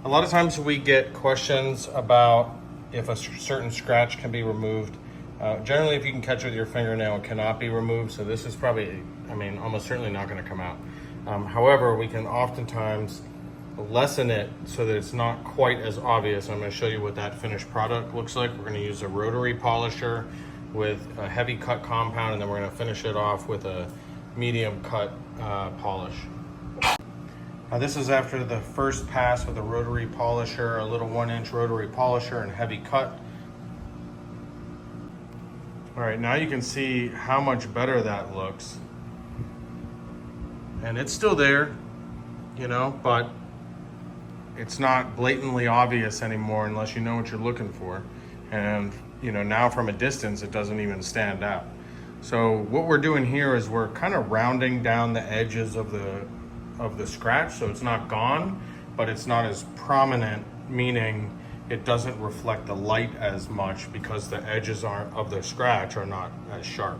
A lot of times we get questions about if a certain scratch can be removed. Generally, if you can catch it with your fingernail, it cannot be removed. So this is probably, I mean, almost certainly not going to come out. However, we can oftentimes lessen it so that it's not quite as obvious. I'm going to show you what that finished product looks like. We're going to use a rotary polisher with a heavy cut compound, and then we're going to finish it off with a medium cut polish. Now this is after the first pass with a rotary polisher, a little 1-inch rotary polisher and heavy cut. All right, now you can see how much better that looks. And it's still there, you know, but it's not blatantly obvious anymore unless you know what you're looking for. And, you know, now from a distance, it doesn't even stand out. So what we're doing here is we're kind of rounding down the edges of the scratch, so it's not gone, but it's not as prominent, meaning it doesn't reflect the light as much because the edges of the scratch are not as sharp.